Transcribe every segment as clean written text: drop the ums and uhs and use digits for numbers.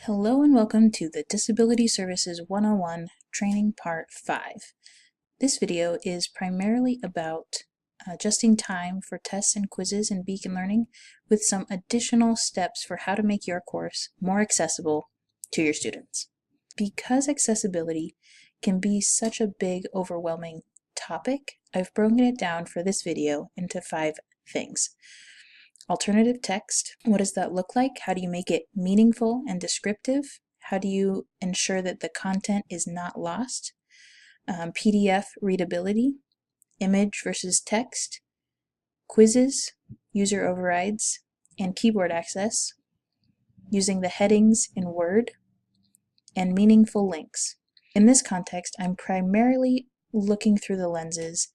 Hello and welcome to the Disability Services 101 Training Part 5. This video is primarily about adjusting time for tests and quizzes in Beacon Learning with some additional steps for how to make your course more accessible to your students. Because accessibility can be such a big, overwhelming topic, I've broken it down for this video into 5 things. Alternative text, what does that look like? How do you make it meaningful and descriptive? How do you ensure that the content is not lost? PDF readability, image versus text, quizzes, user overrides, and keyboard access, using the headings in Word, and meaningful links. In this context, I'm primarily looking through the lenses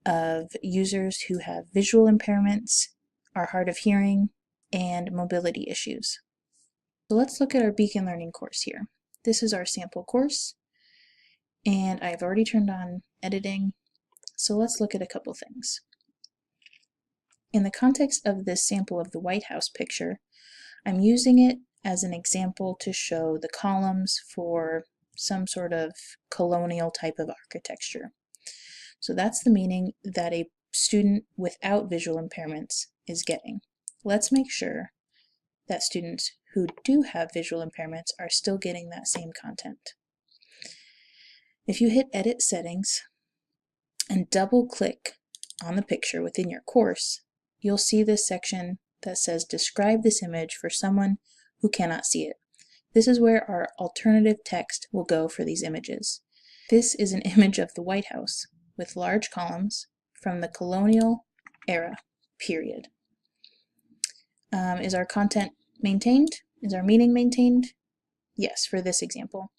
of users who have visual impairments, are hard of hearing, and mobility issues. So let's look at our Beacon Learning course here. This is our sample course, and I've already turned on editing, so let's look at a couple things. In the context of this sample of the White House picture, I'm using it as an example to show the columns for some sort of colonial type of architecture. So that's the meaning that a student without visual impairments is getting. Let's make sure that students who do have visual impairments are still getting that same content. If you hit Edit Settings and double click on the picture within your course, you'll see this section that says Describe this image for someone who cannot see it. This is where our alternative text will go for these images. This is an image of the White House with large columns from the colonial era period. Is our content maintained? Is our meaning maintained? Yes, for this example.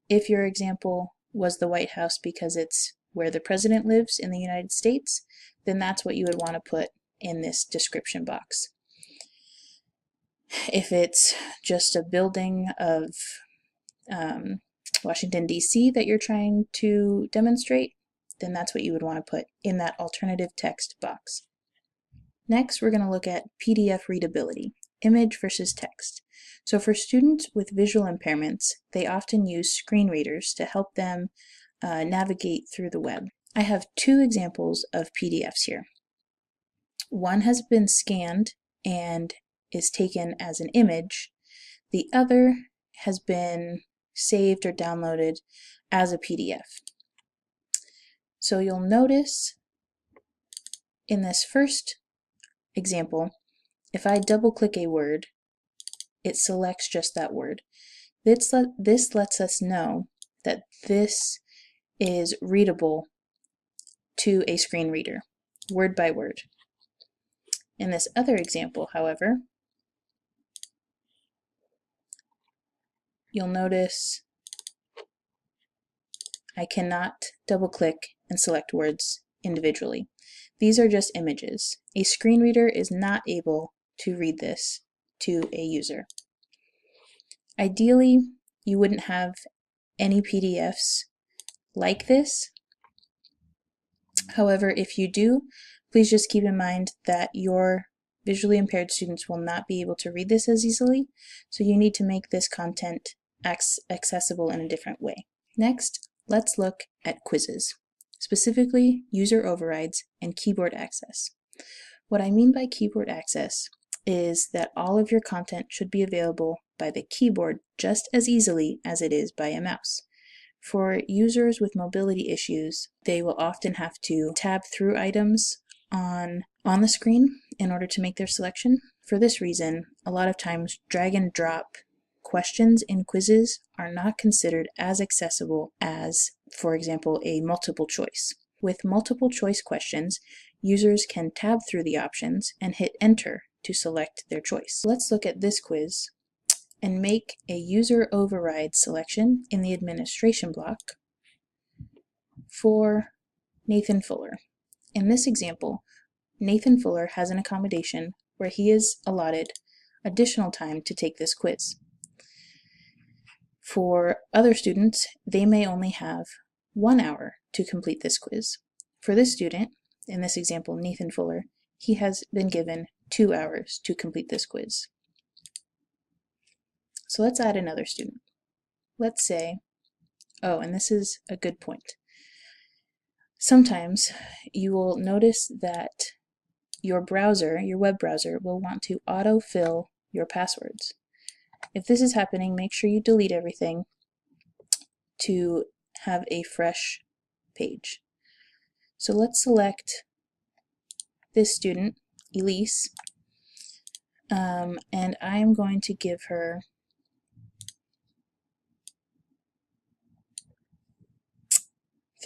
If your example was the White House because it's where the president lives in the United States, then that's what you would want to put in this description box. If it's just a building of Washington, D.C. that you're trying to demonstrate, then that's what you would want to put in that alternative text box. Next, we're going to look at PDF readability, image versus text. So for students with visual impairments, they often use screen readers to help them navigate through the web. I have 2 examples of PDFs here. One has been scanned and is taken as an image. The other has been saved or downloaded as a PDF. So you'll notice in this first example, if I double click a word, it selects just that word. This lets us know that this is readable to a screen reader, word by word. In this other example, however, you'll notice I cannot double click and select words individually. These are just images. A screen reader is not able to read this to a user. Ideally, you wouldn't have any PDFs like this. However, if you do, please just keep in mind that your visually impaired students will not be able to read this as easily, so you need to make this content accessible in a different way. Next, let's look at quizzes, specifically user overrides and keyboard access. What I mean by keyboard access is that all of your content should be available by the keyboard just as easily as it is by a mouse. For users with mobility issues, they will often have to tab through items on the screen in order to make their selection. For this reason, a lot of times drag and drop questions in quizzes are not considered as accessible as, for example, a multiple choice. With multiple choice questions, users can tab through the options and hit enter to select their choice. Let's look at this quiz and make a user override selection in the administration block for Nathan Fuller. In this example, Nathan Fuller has an accommodation where he is allotted additional time to take this quiz. For other students, they may only have 1 hour to complete this quiz. For this student, in this example, Nathan Fuller, he has been given 2 hours to complete this quiz. So let's add another student. Let's say, oh, and this is a good point. Sometimes you will notice that your browser, your web browser, will want to autofill your passwords. If this is happening, make sure you delete everything to have a fresh page. So let's select this student, Elise, and I'm going to give her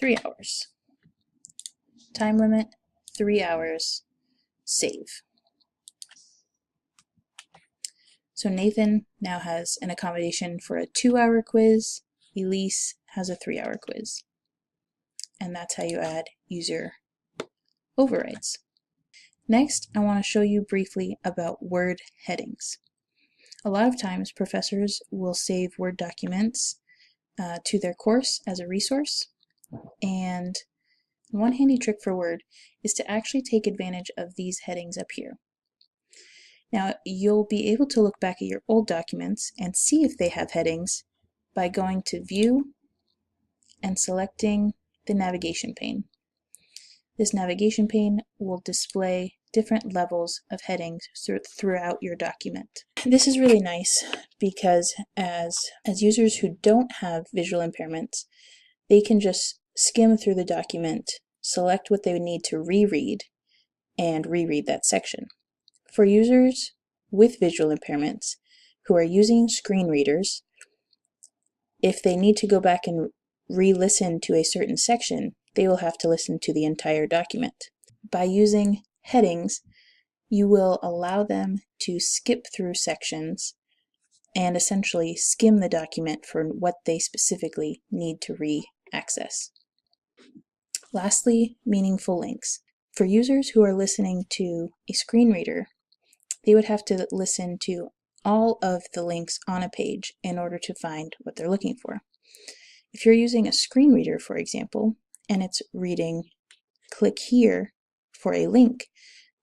$3 hours. Time limit, 3 hours, save. So Nathan now has an accommodation for a 2-hour quiz. Elise has a 3-hour quiz. And that's how you add user overrides. Next, I want to show you briefly about Word headings. A lot of times professors will save Word documents to their course as a resource, and one handy trick for Word is to actually take advantage of these headings up here. Now, you'll be able to look back at your old documents and see if they have headings by going to View and selecting the navigation pane. This navigation pane will display different levels of headings throughout your document. This is really nice because as users who don't have visual impairments, they can just skim through the document, select what they would need to reread, and reread that section. For users with visual impairments who are using screen readers, if they need to go back and re-listen to a certain section, they will have to listen to the entire document. By using headings, you will allow them to skip through sections and essentially skim the document for what they specifically need to re-access. Lastly, meaningful links. For users who are listening to a screen reader, they would have to listen to all of the links on a page in order to find what they're looking for. If you're using a screen reader, for example, and it's reading click here for a link,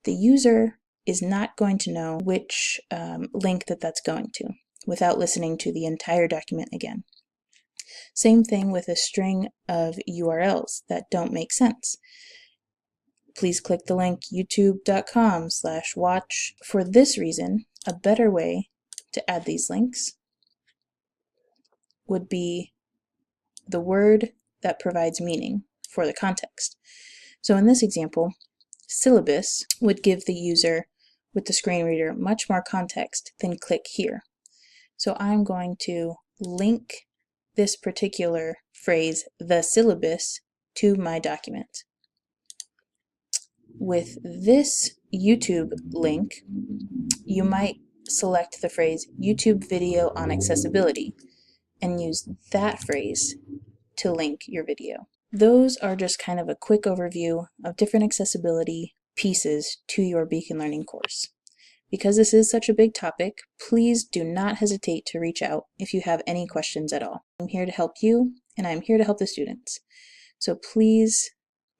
the user is not going to know which link that's going to without listening to the entire document again. Same thing with a string of URLs that don't make sense. Please click the link youtube.com/watch. For this reason, a better way to add these links would be the word that provides meaning for the context. So in this example, syllabus would give the user with the screen reader much more context than click here. So I'm going to link this particular phrase, the syllabus, to my document. With this YouTube link, you might select the phrase YouTube video on accessibility and use that phrase to link your video. Those are just kind of a quick overview of different accessibility pieces to your Beacon Learning course. Because this is such a big topic, please do not hesitate to reach out if you have any questions at all. I'm here to help you, and I'm here to help the students. So please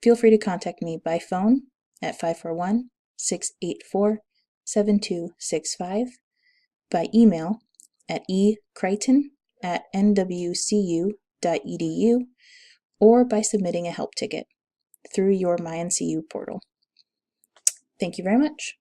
feel free to contact me by phone at 541-684-7265, by email at ecreighton@nwcu.edu, or by submitting a help ticket through your MyNCU portal. Thank you very much.